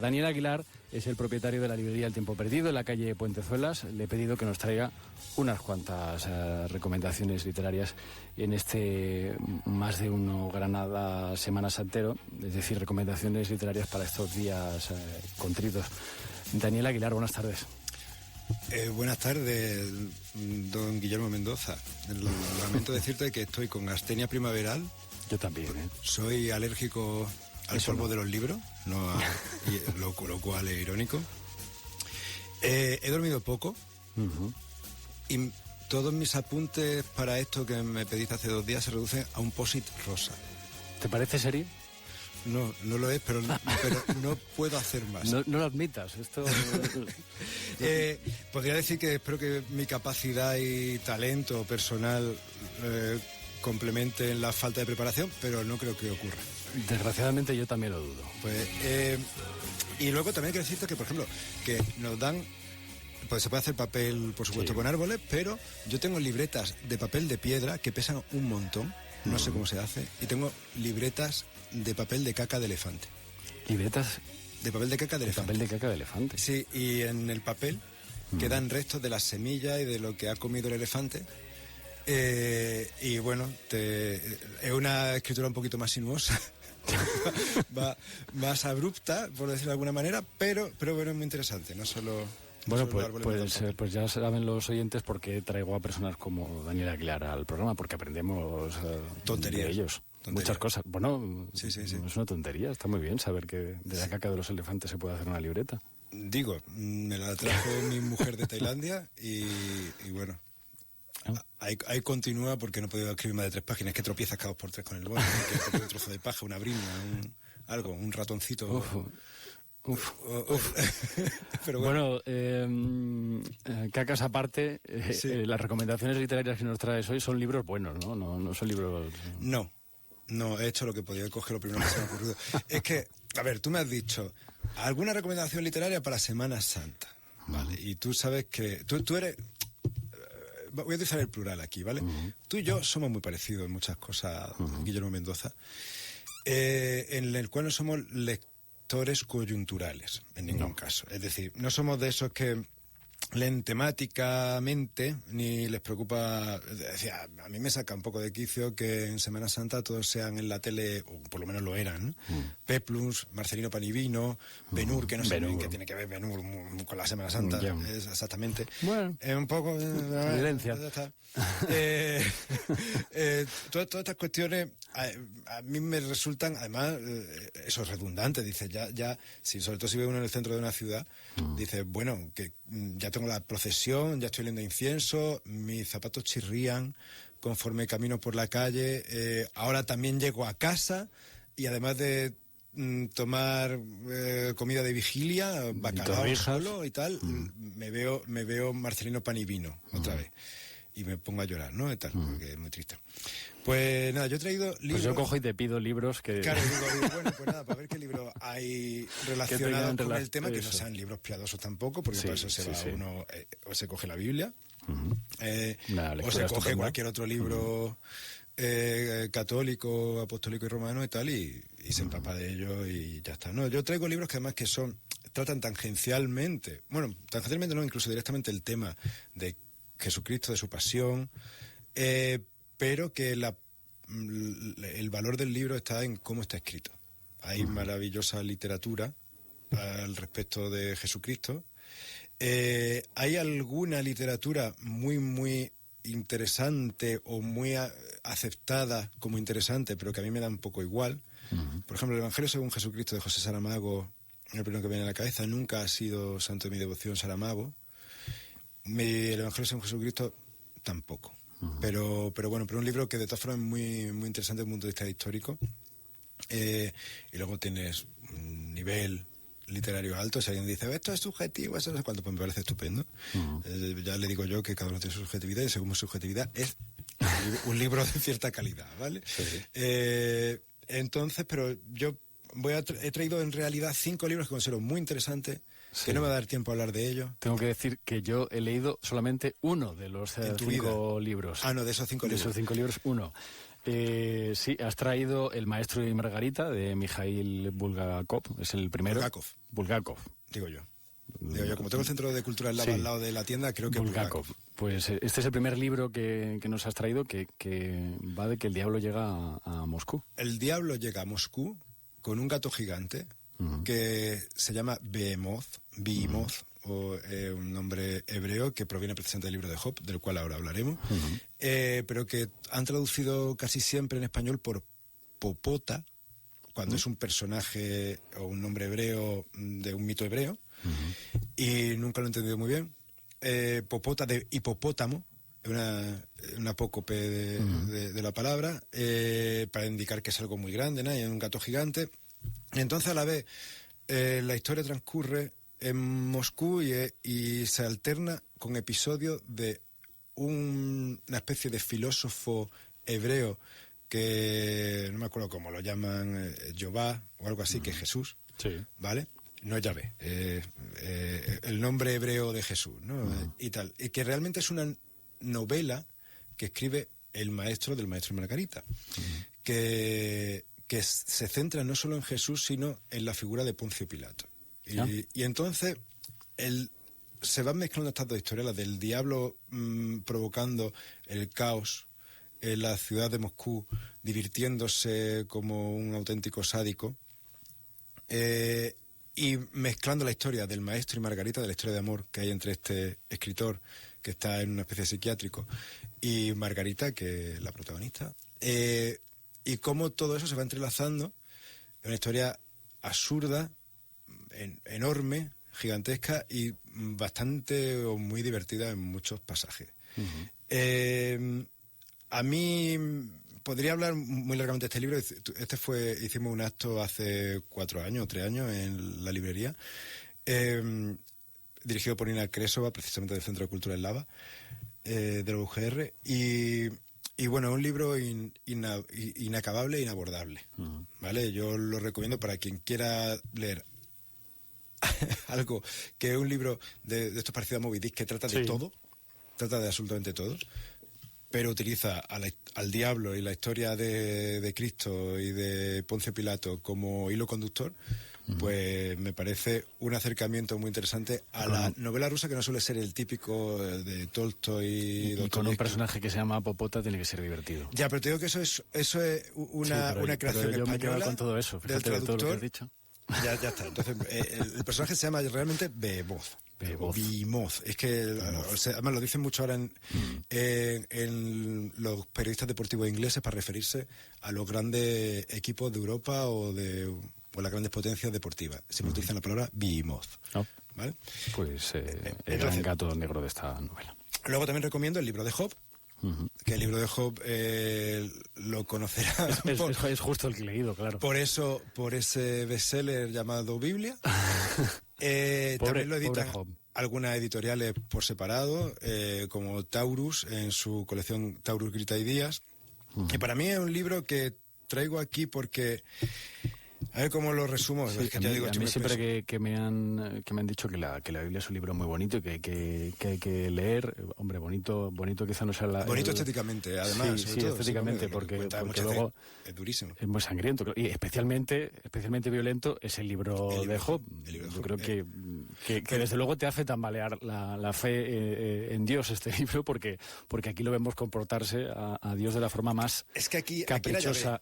Daniel Aguilar es el propietario de la librería El Tiempo Perdido en la calle Puentezuelas. Le he pedido que nos traiga unas cuantas recomendaciones literarias en este Más de Uno Granada Semana Santero, es decir, recomendaciones literarias para estos días contritos. Daniel Aguilar, buenas tardes. Buenas tardes, don Guillermo Mendoza. Lamento decirte que estoy con astenia primaveral. Yo también, ¿eh? Soy alérgico al polvo de los libros, lo cual es irónico. He dormido poco. Uh-huh. Y todos mis apuntes para esto que me pediste hace 2 días se reducen a un post-it rosa. ¿Te parece serio? No lo es, pero no puedo hacer más. No lo admitas, esto... Podría decir que espero que mi capacidad y talento personal complementen la falta de preparación, pero no creo que ocurra. Desgraciadamente yo también lo dudo. Y luego también quiero decirte que, por ejemplo, que nos dan... Pues se puede hacer papel, por supuesto, con árboles, pero yo tengo libretas de papel de piedra que pesan un montón, no sé cómo se hace, y tengo libretas de papel de caca de elefante. ¿Libretas? De papel de caca de elefante. Papel de caca de elefante. Sí, y en el papel quedan restos de las semillas y de lo que ha comido el elefante. Y bueno, es una escritura un poquito más sinuosa. más abrupta, por decirlo de alguna manera, pero bueno, es muy interesante, no solo... Bueno, pues ya saben los oyentes por qué traigo a personas como Daniel Aguilar al programa, porque aprendemos de ellos. Muchas cosas. Bueno, sí. Es una tontería, está muy bien saber que de la caca de los elefantes se puede hacer una libreta. Digo, me la trajo mi mujer de Tailandia y bueno... Ahí continúa porque no he podido escribir más de 3 páginas, que tropiezas cada 2 por 3 con el boli, que un trozo de paja, una brina, un ratoncito. Pero bueno, cacas aparte, sí. Las recomendaciones literarias que nos traes hoy son libros buenos, ¿no? No son libros... No, he hecho lo que podía coger lo primero que se me ha ocurrido. Es que, a ver, tú me has dicho alguna recomendación literaria para Semana Santa, ¿vale? Y tú sabes que tú eres... Voy a utilizar el plural aquí, ¿vale? Uh-huh. Tú y yo somos muy parecidos en muchas cosas, Guillermo Mendoza, en el cual no somos lectores coyunturales, en ningún caso. Es decir, no somos de esos que leen temáticamente, ni les preocupa... Decía, a mí me saca un poco de quicio que en Semana Santa todos sean en la tele, o por lo menos lo eran, ¿no? Peplums, Marcelino Panivino, Ben-Hur, que no sé bien qué tiene que ver Ben-Hur con la Semana Santa, es exactamente. Bueno, un poco... violencia. Todas estas cuestiones a mí me resultan, además, eso es redundante, dice, ya sobre todo si ve uno en el centro de una ciudad, dice, bueno, que ya tengo la procesión, ya estoy oliendo incienso, mis zapatos chirrían conforme camino por la calle, ahora también llego a casa y además de tomar comida de vigilia, bacalao solo y tal, me veo Marcelino Panivino otra vez. Y me pongo a llorar, ¿no? Y tal, porque es muy triste. Pues nada, yo he traído libros... Pues yo cojo y te pido libros que... Claro, digo, bueno, pues nada, para ver qué libro hay relacionado con el tema, que no sean libros piadosos tampoco, porque para eso se va uno, o se coge la Biblia, o se coge cualquier otro libro católico, apostólico y romano y tal, y se empapa de ello y ya está. No, yo traigo libros que además que tratan tangencialmente, no, incluso directamente el tema de Jesucristo, de su pasión, pero que el valor del libro está en cómo está escrito. Hay maravillosa literatura al respecto de Jesucristo. Hay alguna literatura muy, muy interesante o muy aceptada como interesante, pero que a mí me da un poco igual. Por ejemplo, el Evangelio según Jesucristo de José Saramago, el primero que viene a la cabeza, nunca ha sido santo de mi devoción Saramago. El Evangelio según Jesucristo tampoco. Pero un libro que de todas formas es muy, muy interesante desde el punto de vista histórico. Y luego tienes un nivel literario alto. Si alguien dice, esto es subjetivo, eso no sé cuánto, pues me parece estupendo. Ya le digo yo que cada uno tiene su subjetividad y según mi subjetividad es un libro de cierta calidad, ¿vale? Sí. Entonces, pero yo he traído en realidad 5 libros que considero muy interesantes, que no me va a dar tiempo a hablar de ellos. Tengo que decir que yo he leído solamente uno de los 5 libros. Ah, no, de esos 5 libros. De esos 5 libros, uno. Sí, has traído El maestro y Margarita de Mikhail Bulgakov. Es el primero. Bulgakov. Digo yo, como tengo el Centro de Cultura eslava al lado de la tienda, creo que Bulgakov. Pues este es el primer libro que nos has traído que va de que el diablo llega a Moscú. El diablo llega a Moscú con un gato gigante que se llama Behemoth, o un nombre hebreo que proviene precisamente del libro de Job, del cual ahora hablaremos, pero que han traducido casi siempre en español por Popota, cuando es un personaje o un nombre hebreo de un mito hebreo, y nunca lo he entendido muy bien. Popota de hipopótamo, una apócope de la palabra, para indicar que es algo muy grande, ¿no? Y es un gato gigante. Entonces, a la vez, la historia transcurre en Moscú y se alterna con episodios de una especie de filósofo hebreo que no me acuerdo cómo lo llaman, Jehová o algo así, que es Jesús, ¿vale? No es Yahvé, el nombre hebreo de Jesús, ¿no? Y tal. Y que realmente es una novela que escribe el maestro del Maestro y Margarita, que se centra no solo en Jesús, sino en la figura de Poncio Pilato. Y entonces se van mezclando estas dos historias, la del diablo provocando el caos en la ciudad de Moscú, divirtiéndose como un auténtico sádico, y mezclando la historia del Maestro y Margarita, de la historia de amor que hay entre este escritor, que está en una especie de psiquiátrico, y Margarita, que es la protagonista, y cómo todo eso se va entrelazando en una historia absurda, enorme, gigantesca y bastante o muy divertida en muchos pasajes. A mí podría hablar muy largamente de este libro. Hicimos un acto hace 4 años o 3 años en la librería, dirigido por Nina Kresova, precisamente del Centro de Cultura eslava, de la UGR, y bueno, un libro inacabable e inabordable, ¿vale? Yo lo recomiendo para quien quiera leer algo que es un libro de estos parecidos a Moby Dick, que trata de todo, trata de absolutamente todo, pero utiliza al diablo y la historia de Cristo y de Poncio Pilato como hilo conductor. Pues me parece un acercamiento muy interesante a la novela rusa, que no suele ser el típico de Tolstoy. Y con un personaje que se llama Popota tiene que ser divertido. Ya, pero te digo que eso es una creación pero yo española. Me quedo con todo eso, fíjate, del traductor. De todo lo que has dicho. Ya está. Entonces, el personaje se llama realmente Behemoth. Es que además lo dicen mucho ahora en los periodistas deportivos ingleses para referirse a los grandes equipos de Europa o las grandes potencias deportivas. Siempre utilizan la palabra Behemoth. ¿Vale? Pues el gran gato negro de esta novela. Luego también recomiendo el libro de Job. Que el libro de Job lo conocerá. Es justo el que he leído, claro. Por ese bestseller llamado Biblia. También lo editan algunas editoriales por separado, como Taurus, en su colección Taurus Grita y Díaz. Y para mí es un libro que traigo aquí porque... A ver cómo lo resumo. Sí, a mí siempre que me han dicho que la Biblia es un libro muy bonito y que hay que leer, hombre, bonito quizá no sea bonito estéticamente, además. Sí, estéticamente, porque luego es durísimo. Es muy sangriento. Y especialmente violento es el libro de Job. Yo creo que desde luego te hace tambalear la fe en Dios este libro, porque aquí lo vemos comportarse a Dios de la forma más caprichosa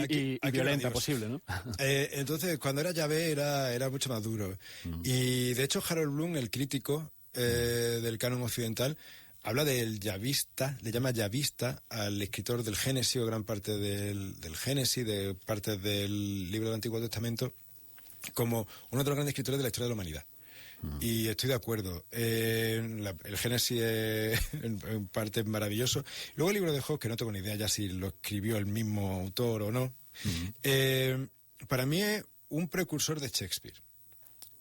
y violenta posible, ¿no? Entonces, cuando era Yahvé era mucho más duro. Y de hecho Harold Bloom, el crítico del canon occidental, habla del yavista, le llama yavista al escritor del Génesis, o gran parte del Génesis, de partes del libro del Antiguo Testamento, como uno de los grandes escritores de la historia de la humanidad. Y estoy de acuerdo. El Génesis en parte es maravilloso. Luego el libro de Job, que no tengo ni idea ya si lo escribió el mismo autor o no, para mí es un precursor de Shakespeare.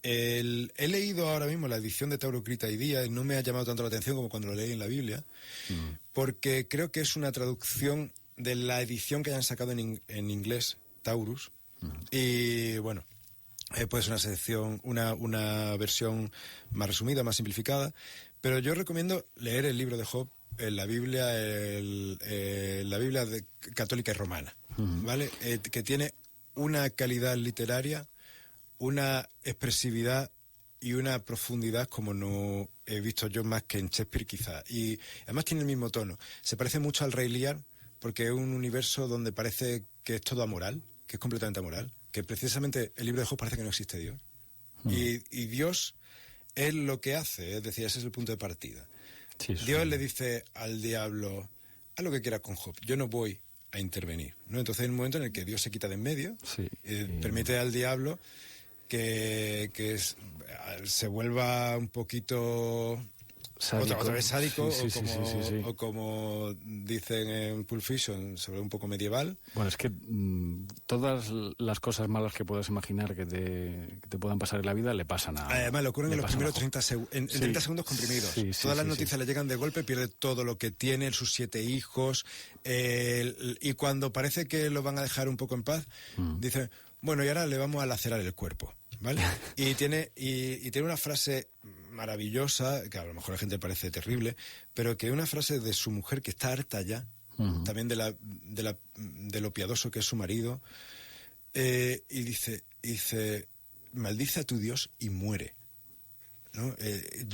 He leído ahora mismo la edición de Taurus Grita y Díaz y no me ha llamado tanto la atención como cuando lo leí en la Biblia, porque creo que es una traducción de la edición que hayan sacado en inglés, Taurus, y bueno, pues una versión más resumida, más simplificada, pero yo recomiendo leer el libro de Job la Biblia, la Biblia católica y romana, ¿vale? Que tiene una calidad literaria, una expresividad y una profundidad como no he visto yo más que en Shakespeare quizá. Y además tiene el mismo tono. Se parece mucho al Rey Lear porque es un universo donde parece que es todo amoral, que es completamente amoral, que precisamente el libro de Job parece que no existe Dios. Y Dios es lo que hace, es decir, ese es el punto de partida. Sí, Dios le dice al diablo, haz lo que quieras con Job, yo no voy a intervenir, ¿no? Entonces hay un momento en el que Dios se quita de en medio, permite al diablo que se vuelva un poquito otra vez sádico, o como dicen en Pulp Fiction, sobre un poco medieval. Bueno, es que todas las cosas malas que puedas imaginar que te puedan pasar en la vida le pasan a... Además, le ocurren en los primeros 30 segundos comprimidos. Todas las noticias le llegan de golpe, pierde todo lo que tiene, sus 7 hijos, y cuando parece que lo van a dejar un poco en paz, dicen, bueno, y ahora le vamos a lacerar el cuerpo, ¿vale? y tiene una frase maravillosa, que a lo mejor a la gente le parece terrible, pero que es una frase de su mujer que está harta ya, también de lo piadoso que es su marido, y dice, maldice a tu Dios y muere, ¿no?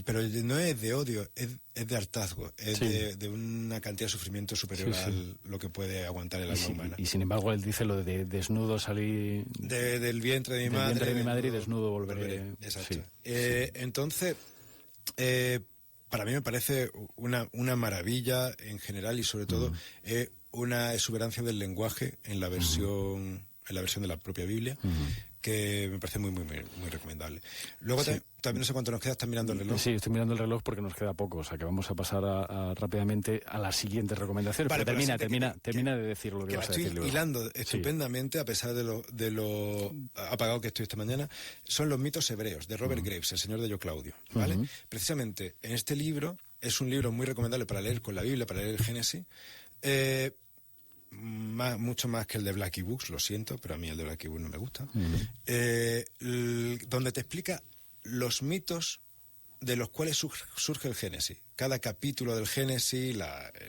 Pero no es de odio, es de hartazgo, es de una cantidad de sufrimiento superior a lo que puede aguantar el alma humana. Y sin embargo él dice lo de desnudo salí del vientre de mi madre. Del vientre de mi madre y desnudo volveré. Exacto. Sí. Entonces, para mí me parece una maravilla en general y sobre todo una exuberancia del lenguaje en la versión de la propia Biblia, que me parece muy, muy, muy recomendable. Luego también no sé cuánto nos queda, ¿estás mirando el reloj? Sí, estoy mirando el reloj porque nos queda poco, o sea que vamos a pasar rápidamente a las siguientes recomendaciones. Vale, pero termina de decir lo que vas a decir. Estoy hilando estupendamente, a pesar de lo apagado que estoy esta mañana. Son los mitos hebreos, de Robert Graves, el señor de Yo Claudio, ¿vale? Precisamente, en este libro, es un libro muy recomendable para leer con la Biblia, para leer el Génesis, mucho más que el de Blackie Books, lo siento, pero a mí el de Blackie Books no me gusta, donde te explica los mitos de los cuales surge el Génesis. Cada capítulo del Génesis,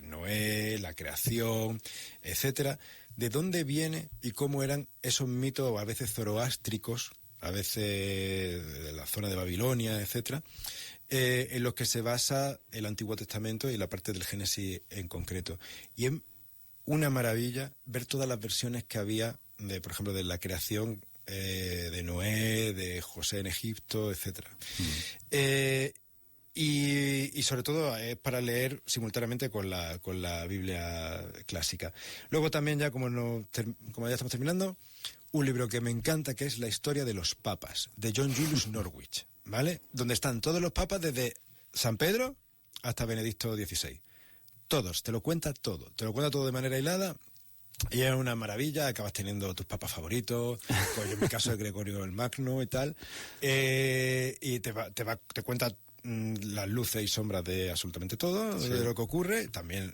Noé, la creación, etcétera, de dónde viene y cómo eran esos mitos, a veces zoroástricos, a veces de la zona de Babilonia, etcétera, en los que se basa el Antiguo Testamento y la parte del Génesis en concreto. Y es una maravilla ver todas las versiones que había, por ejemplo, de la creación de Noé, de José en Egipto, etcétera. Y sobre todo es para leer simultáneamente con la Biblia clásica. Luego también, ya como ya estamos terminando, un libro que me encanta, que es La historia de los papas, de John Julius Norwich, ¿vale? Donde están todos los papas desde San Pedro hasta Benedicto XVI. Todos, te lo cuenta todo de manera hilada, y es una maravilla. Acabas teniendo tus papas favoritos, pues en mi caso es Gregorio el Magno y tal, y te cuenta las luces y sombras de absolutamente todo, de lo que ocurre, también,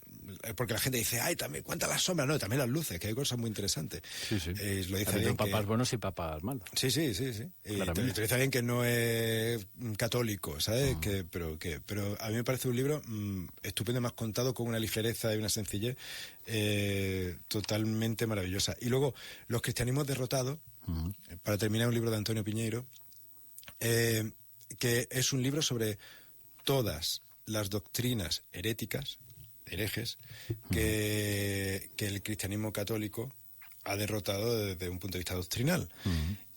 porque la gente dice, ay, también cuenta las sombras, no, también las luces, que hay cosas muy interesantes. Lo dice bien papas buenos y papas malos. Sí. Y te dice bien que no es católico, ¿sabes? Pero a mí me parece un libro estupendo, más contado con una ligereza y una sencillez totalmente maravillosa. Y luego, Los cristianismos derrotados, para terminar, un libro de Antonio Piñeiro, que es un libro sobre todas las doctrinas herejes, que el cristianismo católico ha derrotado desde un punto de vista doctrinal.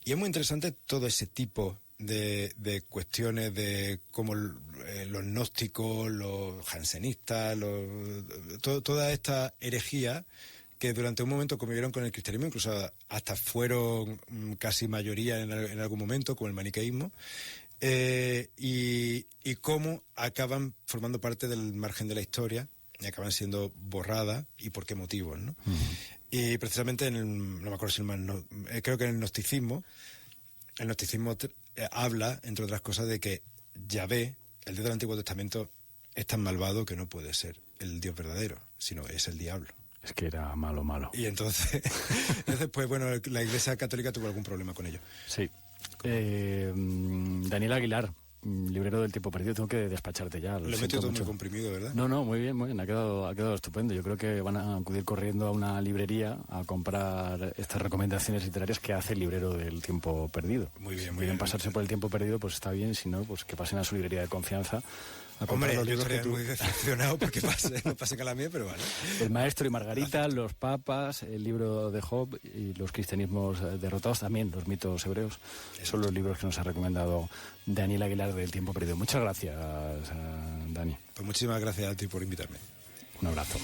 Y es muy interesante todo ese tipo de cuestiones de cómo los gnósticos, los jansenistas, toda esta herejía que durante un momento convivieron con el cristianismo, incluso hasta fueron casi mayoría en algún momento, como el maniqueísmo, y cómo acaban formando parte del margen de la historia y acaban siendo borradas y por qué motivos, ¿no? Y precisamente no me acuerdo si creo que en el gnosticismo habla, entre otras cosas, de que Yahvé, el Dios del Antiguo Testamento, es tan malvado que no puede ser el Dios verdadero, sino es el diablo. Es que era malo. Y entonces pues bueno, la Iglesia Católica tuvo algún problema con ello. Sí. Daniel Aguilar, librero del tiempo perdido, tengo que despacharte ya. Lo he metido todo muy comprimido, ¿verdad? No, muy bien, ha quedado estupendo. Yo creo que van a acudir corriendo a una librería a comprar estas recomendaciones literarias que hace el librero del tiempo perdido. Muy bien, si muy quieren bien. pasarse por el tiempo perdido, pues está bien, si no, pues que pasen a su librería de confianza. Hombre, yo estaría muy decepcionado porque no pase que a la mía, pero vale. El Maestro y Margarita, Los Papas, el libro de Job y los cristianismos derrotados, también los mitos hebreos, son los libros que nos ha recomendado Daniel Aguilar del Tiempo Perdido. Muchas gracias, Dani. Pues muchísimas gracias a ti por invitarme. Un abrazo.